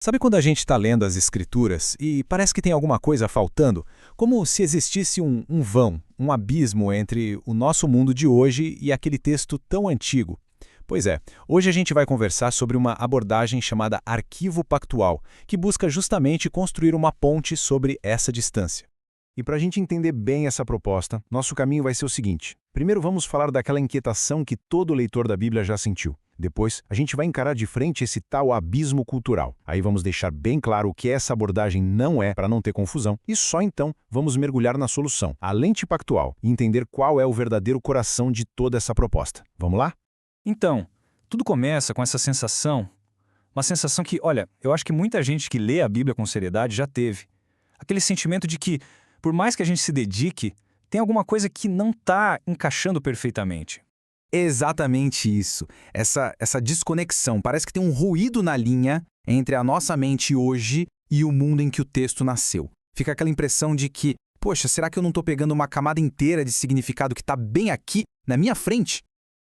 Sabe quando a gente está lendo as escrituras e parece que tem alguma coisa faltando? Como se existisse um vão, um abismo entre o nosso mundo de hoje e aquele texto tão antigo. Pois é, hoje a gente vai conversar sobre uma abordagem chamada arquivo pactual, que busca justamente construir uma ponte sobre essa distância. E para a gente entender bem essa proposta, nosso caminho vai ser o seguinte. Primeiro vamos falar daquela inquietação que todo leitor da Bíblia já sentiu. Depois, a gente vai encarar de frente esse tal abismo cultural. Aí vamos deixar bem claro o que essa abordagem não é, para não ter confusão. E só então vamos mergulhar na solução, a lente pactual, e entender qual é o verdadeiro coração de toda essa proposta. Vamos lá? Então, tudo começa com essa sensação, uma sensação que, olha, eu acho que muita gente que lê a Bíblia com seriedade já teve. Aquele sentimento de que, por mais que a gente se dedique, tem alguma coisa que não está encaixando perfeitamente. Exatamente isso. Essa desconexão. Parece que tem um ruído na linha entre a nossa mente hoje e o mundo em que o texto nasceu. Fica aquela impressão de que, poxa, será que eu não estou pegando uma camada inteira de significado que está bem aqui, na minha frente?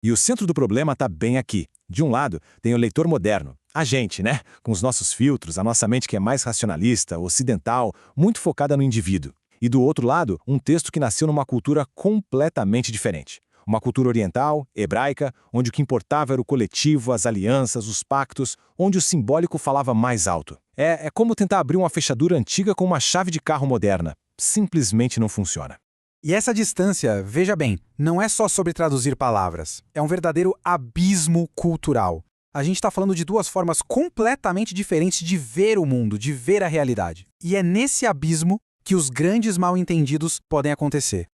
E o centro do problema está bem aqui. De um lado, tem o leitor moderno, a gente, né? Com os nossos filtros, a nossa mente que é mais racionalista, ocidental, muito focada no indivíduo. E do outro lado, um texto que nasceu numa cultura completamente diferente. Uma cultura oriental, hebraica, onde o que importava era o coletivo, as alianças, os pactos, onde o simbólico falava mais alto. É como tentar abrir uma fechadura antiga com uma chave de carro moderna. Simplesmente não funciona. E essa distância, veja bem, não é só sobre traduzir palavras. É um verdadeiro abismo cultural. A gente está falando de duas formas completamente diferentes de ver o mundo, de ver a realidade. E é nesse abismo que os grandes mal-entendidos podem acontecer.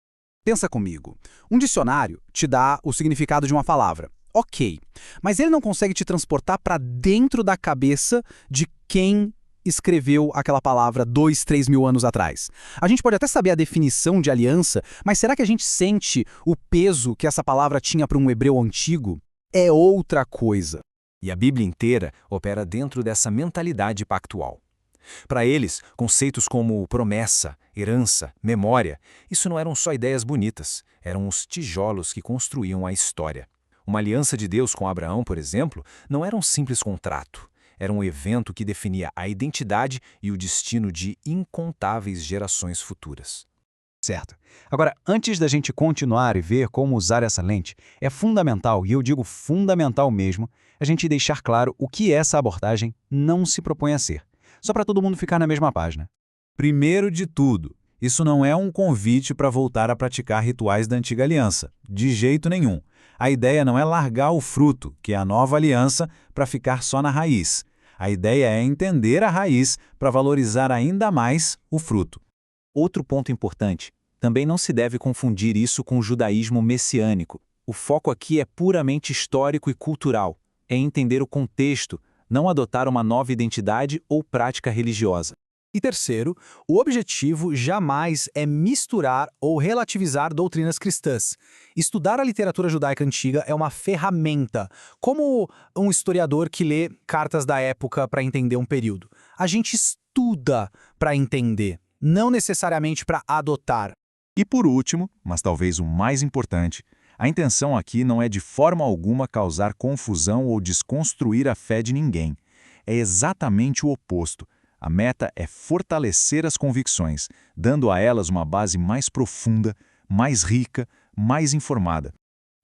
Pensa comigo. Um dicionário te dá o significado de uma palavra. Ok. Mas ele não consegue te transportar para dentro da cabeça de quem escreveu aquela palavra 2, 3 mil anos atrás. A gente pode até saber a definição de aliança, mas será que a gente sente o peso que essa palavra tinha para um hebreu antigo? É outra coisa. E a Bíblia inteira opera dentro dessa mentalidade pactual. Para eles, conceitos como promessa, herança, memória, isso não eram só ideias bonitas, eram os tijolos que construíam a história. Uma aliança de Deus com Abraão, por exemplo, não era um simples contrato. Era um evento que definia a identidade e o destino de incontáveis gerações futuras. Certo. Agora, antes da gente continuar e ver como usar essa lente, é fundamental, e eu digo fundamental mesmo, a gente deixar claro o que essa abordagem não se propõe a ser. Só para todo mundo ficar na mesma página. Primeiro de tudo, isso não é um convite para voltar a praticar rituais da antiga aliança. De jeito nenhum. A ideia não é largar o fruto, que é a nova aliança, para ficar só na raiz. A ideia é entender a raiz para valorizar ainda mais o fruto. Outro ponto importante, também não se deve confundir isso com o judaísmo messiânico. O foco aqui é puramente histórico e cultural. É entender o contexto, não adotar uma nova identidade ou prática religiosa. E terceiro, o objetivo jamais é misturar ou relativizar doutrinas cristãs. Estudar a literatura judaica antiga é uma ferramenta, como um historiador que lê cartas da época para entender um período. A gente estuda para entender, não necessariamente para adotar. E por último, mas talvez o mais importante, a intenção aqui não é de forma alguma causar confusão ou desconstruir a fé de ninguém. É exatamente o oposto. A meta é fortalecer as convicções, dando a elas uma base mais profunda, mais rica, mais informada.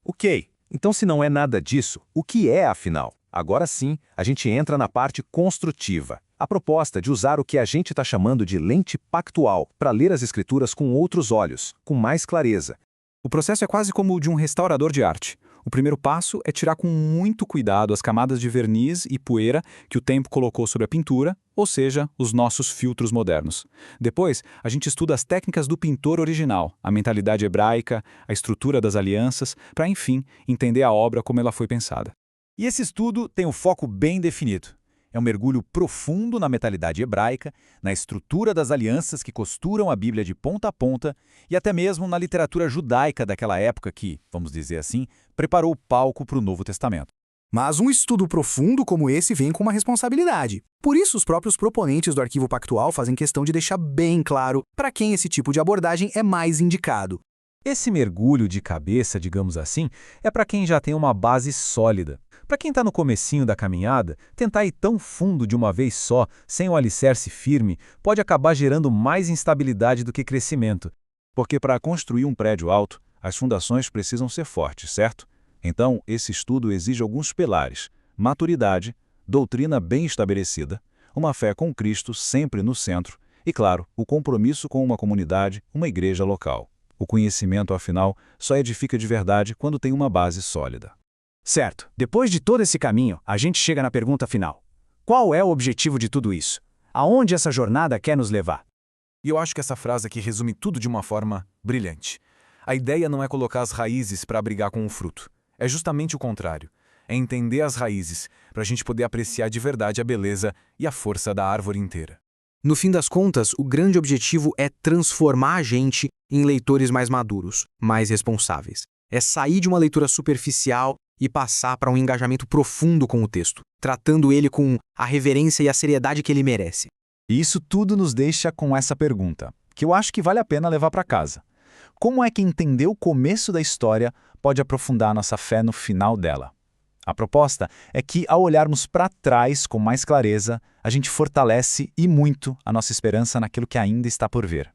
Ok, então se não é nada disso, o que é afinal? Agora sim, a gente entra na parte construtiva. A proposta de usar o que a gente está chamando de lente pactual para ler as escrituras com outros olhos, com mais clareza. O processo é quase como o de um restaurador de arte. O primeiro passo é tirar com muito cuidado as camadas de verniz e poeira que o tempo colocou sobre a pintura, ou seja, os nossos filtros modernos. Depois, a gente estuda as técnicas do pintor original, a mentalidade hebraica, a estrutura das alianças, para, enfim, entender a obra como ela foi pensada. E esse estudo tem o foco bem definido. É um mergulho profundo na mentalidade hebraica, na estrutura das alianças que costuram a Bíblia de ponta a ponta e até mesmo na literatura judaica daquela época que, vamos dizer assim, preparou o palco para o Novo Testamento. Mas um estudo profundo como esse vem com uma responsabilidade. Por isso, os próprios proponentes do arquivo pactual fazem questão de deixar bem claro para quem esse tipo de abordagem é mais indicado. Esse mergulho de cabeça, digamos assim, é para quem já tem uma base sólida. Para quem está no comecinho da caminhada, tentar ir tão fundo de uma vez só, sem um alicerce firme, pode acabar gerando mais instabilidade do que crescimento. Porque para construir um prédio alto, as fundações precisam ser fortes, certo? Então, esse estudo exige alguns pilares: maturidade, doutrina bem estabelecida, uma fé com Cristo sempre no centro e, claro, o compromisso com uma comunidade, uma igreja local. O conhecimento, afinal, só edifica de verdade quando tem uma base sólida. Certo. Depois de todo esse caminho, a gente chega na pergunta final. Qual é o objetivo de tudo isso? Aonde essa jornada quer nos levar? E eu acho que essa frase aqui resume tudo de uma forma brilhante. A ideia não é colocar as raízes para brigar com o fruto. É justamente o contrário. É entender as raízes, para a gente poder apreciar de verdade a beleza e a força da árvore inteira. No fim das contas, o grande objetivo é transformar a gente em leitores mais maduros, mais responsáveis. É sair de uma leitura superficial e passar para um engajamento profundo com o texto, tratando ele com a reverência e a seriedade que ele merece. E isso tudo nos deixa com essa pergunta, que eu acho que vale a pena levar para casa. Como é que entender o começo da história pode aprofundar nossa fé no final dela? A proposta é que, ao olharmos para trás com mais clareza, a gente fortalece e muito a nossa esperança naquilo que ainda está por vir.